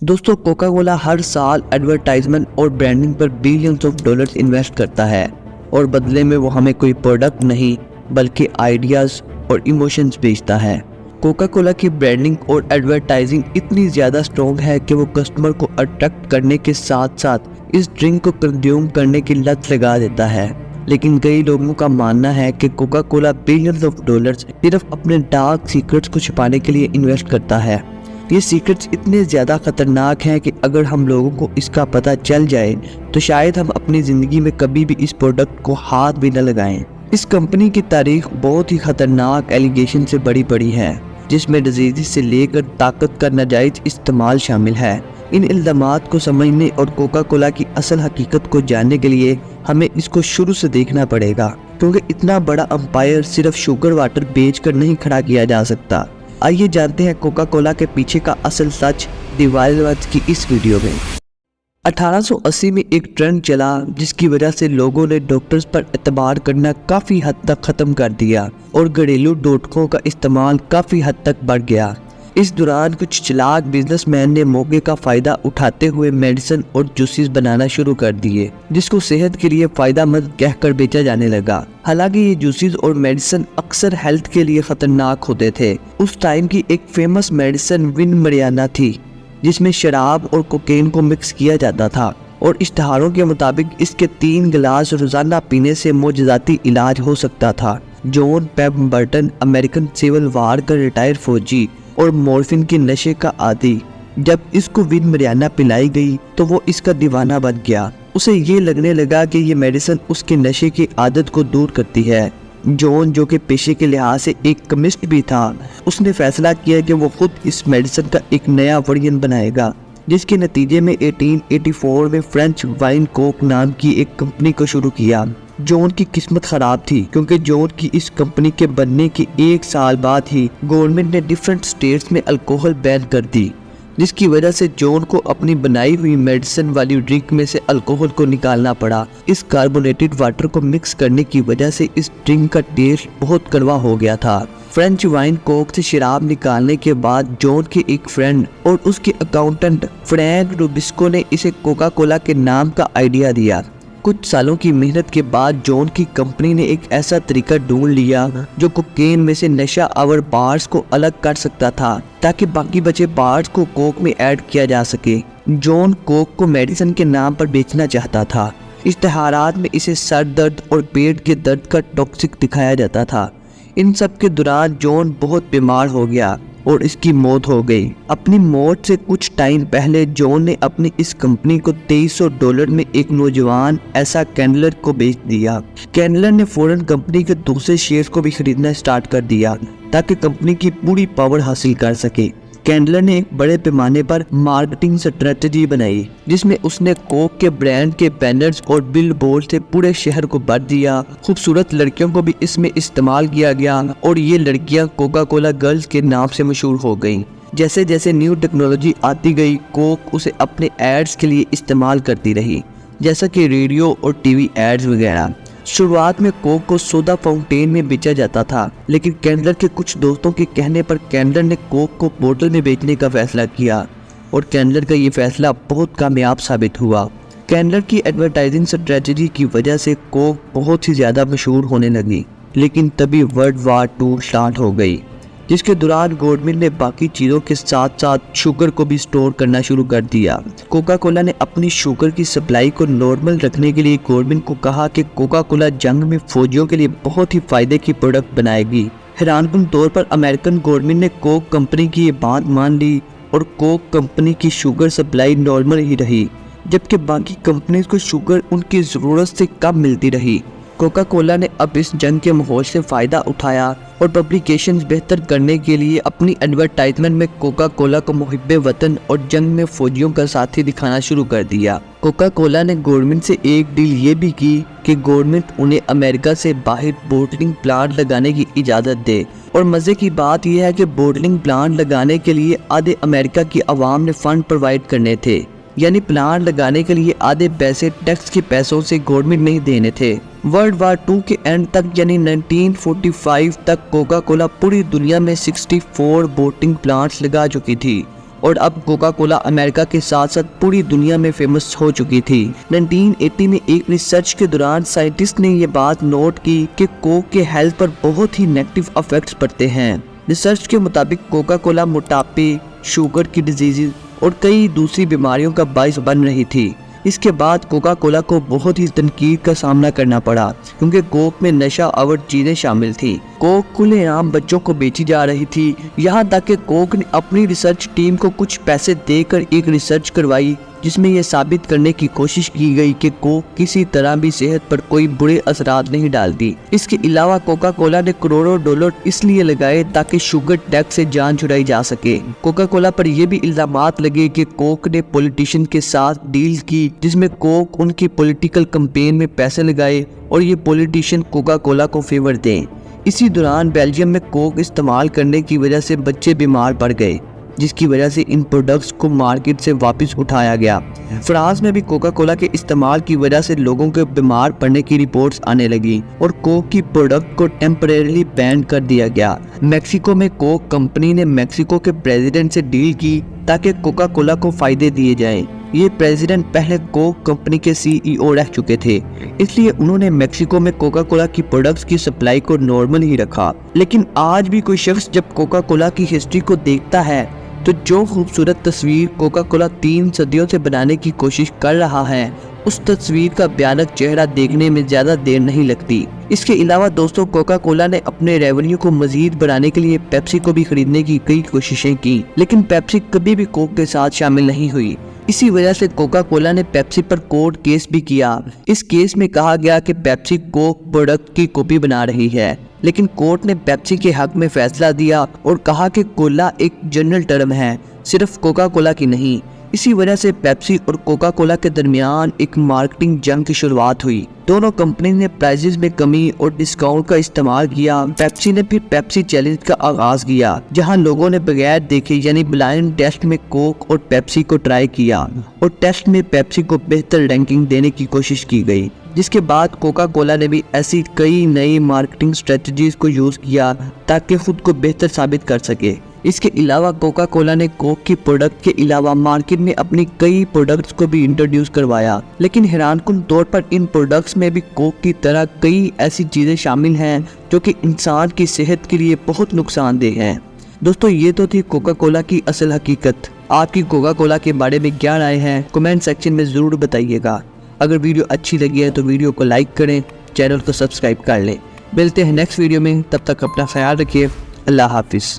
दोस्तों, Coca Cola हर साल advertisement और ब्रांडिंग पर बिलियंस ऑफ डॉलर्स इन्वेस्ट करता है और बदले में वो हमें कोई प्रोडक्ट नहीं बल्कि आइडियाज़ और इमोशंस बेचता है। कोका कोला की ब्रांडिंग और एडवर्टाइजिंग इतनी ज़्यादा स्ट्रॉन्ग है कि वो कस्टमर को अट्रैक्ट करने के साथ साथ इस ड्रिंक को कंज्यूम करने की लत लगा देता है। लेकिन कई लोगों का मानना है कि Coca Cola billions of dollars सिर्फ अपने डार्क सीक्रेट्स को छुपाने के लिए इन्वेस्ट करता है। ये सीक्रेट्स इतने ज़्यादा खतरनाक हैं कि अगर हम लोगों को इसका पता चल जाए तो शायद हम अपनी ज़िंदगी में कभी भी इस प्रोडक्ट को हाथ भी न लगाएं। इस कंपनी की तारीख बहुत ही खतरनाक एलिगेशन से बड़ी पड़ी है, जिसमें डिजीज से लेकर ताकत का नाजायज इस्तेमाल शामिल है। इन इल्ज़ामात को समझने और कोका कोला की असल हकीकत को जानने के लिए हमें इसको शुरू से देखना पड़ेगा, क्योंकि इतना बड़ा अंपायर सिर्फ शुगर वाटर बेचकर नहीं खड़ा किया जा सकता। आइए जानते हैं कोका कोला के पीछे का असल सच दिवालीवाद की इस वीडियो में। 1880 में एक ट्रेंड चला जिसकी वजह से लोगों ने डॉक्टर्स पर एतबार करना काफ़ी हद तक ख़त्म कर दिया और घरेलू टोटकों का इस्तेमाल काफ़ी हद तक बढ़ गया। इस दौरान कुछ चालाक बिजनेसमैन ने मौके का फ़ायदा उठाते हुए मेडिसिन और जूसेस बनाना शुरू कर दिए, जिसको सेहत के लिए फ़ायदेमंद कहकर बेचा जाने लगा। हालांकि ये जूसेस और मेडिसिन अक्सर हेल्थ के लिए ख़तरनाक होते थे। उस टाइम की एक फेमस मेडिसिन विन मरियाना थी, जिसमें शराब और कोकेन को मिक्स किया जाता था और इश्तहारों के मुताबिक इसके 3 गिलास रोज़ाना पीने से मोजज़ाती इलाज हो सकता था। John Pemberton, American civil war का रिटायर्ड फौजी और मॉर्फिन के नशे का आदी, जब इसको विन मरियाना पिलाई गई तो वो इसका दीवाना बन गया। उसे ये लगने लगा कि ये मेडिसिन उसके नशे की आदत को दूर करती है। जॉन, जो कि पेशे के लिहाज से एक केमिस्ट भी था, उसने फैसला किया कि वो खुद इस मेडिसिन का एक नया वर्जन बनाएगा, जिसके नतीजे में 1884 में फ्रेंच वाइन कोक नाम की एक कंपनी को शुरू किया। जॉन की किस्मत खराब थी, क्योंकि जॉन की इस कंपनी के बनने के 1 साल बाद ही गवर्नमेंट ने डिफरेंट स्टेट्स में अल्कोहल बैन कर दी, जिसकी वजह से जॉन को अपनी बनाई हुई मेडिसिन वाली ड्रिंक में से अल्कोहल को निकालना पड़ा। इस कार्बोनेटेड वाटर को मिक्स करने की वजह से इस ड्रिंक का टेस्ट बहुत कड़वा हो गया था। फ्रेंच वाइन कोक से शराब निकालने के बाद जॉन के एक फ्रेंड और उसके अकाउंटेंट फ्रैंक रुबिस्को ने इसे कोका कोला के नाम का आइडिया दिया। कुछ सालों की मेहनत के बाद जॉन की कंपनी ने एक ऐसा तरीका ढूंढ लिया जो कोकेन में से नशा आवर पार्ट्स को अलग कर सकता था, ताकि बाकी बचे पार्ट्स को कोक में ऐड किया जा सके। जॉन कोक को मेडिसिन के नाम पर बेचना चाहता था। इश्तहारात में इसे सर दर्द और पेट के दर्द का टॉक्सिक दिखाया जाता था। इन सब के दौरान जॉन बहुत बीमार हो गया और इसकी मौत हो गई। अपनी मौत से कुछ टाइम पहले जॉन ने अपनी इस कंपनी को $2300 में एक नौजवान ऐसा कैंडलर को बेच दिया। कैंडलर ने फौरन कंपनी के दूसरे शेयर को भी खरीदना स्टार्ट कर दिया ताकि कंपनी की पूरी पावर हासिल कर सके। कैंडलर ने एक बड़े पैमाने पर मार्केटिंग स्ट्रेटजी बनाई, जिसमें उसने कोक के ब्रांड के बैनर्स और बिल बोर्ड से पूरे शहर को भर दिया। खूबसूरत लड़कियों को भी इसमें इस्तेमाल किया गया और ये लड़कियां कोका कोला गर्ल्स के नाम से मशहूर हो गईं। जैसे जैसे न्यू टेक्नोलॉजी आती गई, कोक उसे अपने एड्स के लिए इस्तेमाल करती रही, जैसा कि रेडियो और टीवी एड्स वगैरह। शुरुआत में कोक को सोडा फाउंटेन में बेचा जाता था, लेकिन कैंडलर के कुछ दोस्तों के कहने पर कैंडलर ने कोक को बोतल में बेचने का फैसला किया और कैंडलर का ये फैसला बहुत कामयाब साबित हुआ। कैंडलर की एडवर्टाइजिंग स्ट्रेटजी की वजह से कोक बहुत ही ज़्यादा मशहूर होने लगी। लेकिन तभी वर्ल्ड वार 2 स्टार्ट हो गई, जिसके दौरान गवर्नमेंट ने बाकी चीज़ों के साथ साथ शुगर को भी स्टोर करना शुरू कर दिया। कोका कोला ने अपनी शुगर की सप्लाई को नॉर्मल रखने के लिए गवर्नमेंट को कहा कि कोका कोला जंग में फौजियों के लिए बहुत ही फायदे की प्रोडक्ट बनाएगी। हैरानकुन तौर पर अमेरिकन गवर्नमेंट ने कोक कंपनी की ये बात मान ली और कोक कंपनी की शुगर सप्लाई नॉर्मल ही रही, जबकि बाकी कंपनीज को शुगर उनकी ज़रूरत से कम मिलती रही। कोका कोला ने अब इस जंग के माहौल से फ़ायदा उठाया और पब्लिकेशंस बेहतर करने के लिए अपनी एडवर्टाइजमेंट में कोका कोला को मुहिब्बे वतन और जंग में फौजियों का साथी दिखाना शुरू कर दिया। कोका कोला ने गवर्नमेंट से एक डील ये भी की कि गवर्नमेंट उन्हें अमेरिका से बाहर बोटलिंग प्लांट लगाने की इजाज़त दे। और मज़े की बात यह है कि बोटलिंग प्लांट लगाने के लिए आधे अमेरिका की आवाम ने फ़ंड प्रोवाइड करने थे, यानी प्लांट लगाने के लिए आधे पैसे टैक्स के पैसों से गवर्नमेंट नहीं देने थे। वर्ल्ड वार 2 के एंड तक यानी 1945 तक कोका कोला पूरी दुनिया में 64 बोटिंग प्लांट्स लगा चुकी थी और अब कोका कोला अमेरिका के साथ साथ पूरी दुनिया में फेमस हो चुकी थी। 1980 में एक रिसर्च के दौरान साइंटिस्ट ने ये बात नोट की कि कोक के हेल्थ पर बहुत ही नेगेटिव इफेक्ट्स पड़ते हैं। रिसर्च के मुताबिक कोका कोला मोटापे, शुगर की डिजीज और कई दूसरी बीमारियों का बायस बन रही थी। इसके बाद कोका कोला को बहुत ही तनकीद का सामना करना पड़ा क्योंकि कोक में नशा आवर चीजें शामिल थी। कोक खुलेआम बच्चों को बेची जा रही थी। यहाँ तक कि कोक ने अपनी रिसर्च टीम को कुछ पैसे देकर एक रिसर्च करवाई जिसमें यह साबित करने की कोशिश की गई कि कोक किसी तरह भी सेहत पर कोई बुरे असरात नहीं डालती। इसके अलावा कोका कोला ने करोड़ों डॉलर इसलिए लगाए ताकि शुगर टैक्स से जान छुड़ाई जा सके। कोका कोला पर यह भी इल्जामात लगे कि कोक ने पॉलिटिशियन के साथ डील की जिसमें कोक उनकी पॉलिटिकल कैंपेन में पैसे लगाए और ये पॉलिटिशियन कोका कोला को फेवर दें। इसी दौरान बेल्जियम में कोक इस्तेमाल करने की वजह से बच्चे बीमार पड़ गए जिसकी वजह से इन प्रोडक्ट्स को मार्केट से वापस उठाया गया। फ्रांस में भी कोका कोला के इस्तेमाल की वजह से लोगों के बीमार पड़ने की रिपोर्ट्स आने लगी और कोक की प्रोडक्ट को टेम्परेरी बैन कर दिया गया। मेक्सिको में कोक कंपनी ने मेक्सिको के प्रेसिडेंट से डील की ताकि कोका कोला को फायदे दिए जाएं। ये प्रेसिडेंट पहले कोक कंपनी के CEO रह चुके थे, इसलिए उन्होंने मेक्सिको में कोका कोला की प्रोडक्ट्स की सप्लाई को नॉर्मल ही रखा। लेकिन आज भी कोई शख्स जब कोका कोला की हिस्ट्री को देखता है तो जो खूबसूरत तस्वीर कोका कोला 3 सदियों से बनाने की कोशिश कर रहा है उस तस्वीर का भयानक चेहरा देखने में ज़्यादा देर नहीं लगती। इसके अलावा दोस्तों कोका कोला ने अपने रेवेन्यू को मजीद बढ़ाने के लिए पेप्सी को भी खरीदने की कई कोशिशें की, लेकिन पेप्सी कभी भी कोक के साथ शामिल नहीं हुई। इसी वजह से कोका कोला ने पेप्सी पर कोर्ट केस भी किया। इस केस में कहा गया कि पेप्सी कोक प्रोडक्ट की कॉपी बना रही है, लेकिन कोर्ट ने पेप्सी के हक में फैसला दिया और कहा कि कोला एक जनरल टर्म है, सिर्फ कोका कोला की नहीं। इसी वजह से पेप्सी और कोका कोला के दरमियान एक मार्केटिंग जंग की शुरुआत हुई। दोनों कंपनी ने प्राइसेस में कमी और डिस्काउंट का इस्तेमाल किया। पेप्सी ने फिर पेप्सी चैलेंज का आगाज किया जहां लोगों ने बगैर देखे यानी ब्लाइंड टेस्ट में कोक और पेप्सी को ट्राई किया और टेस्ट में पेप्सी को बेहतर रैंकिंग देने की कोशिश की गई। जिसके बाद कोका कोला ने भी ऐसी कई नई मार्केटिंग स्ट्रेटजीज को यूज किया ताकि खुद को बेहतर साबित कर सके। इसके अलावा कोका कोला ने कोक की प्रोडक्ट के अलावा मार्केट में अपनी कई प्रोडक्ट्स को भी इंट्रोड्यूस करवाया, लेकिन हैरानकुन तौर पर इन प्रोडक्ट्स में भी कोक की तरह कई ऐसी चीज़ें शामिल हैं जो कि इंसान की सेहत के लिए बहुत नुकसानदेह हैं। दोस्तों ये तो थी कोका कोला की असल हकीकत। आपकी कोका कोला के बारे में क्या राय है कमेंट सेक्शन में ज़रूर बताइएगा। अगर वीडियो अच्छी लगी है तो वीडियो को लाइक करें, चैनल को सब्सक्राइब कर लें। मिलते हैं नेक्स्ट वीडियो में, तब तक अपना ख्याल रखिए। अल्लाह हाफिज़।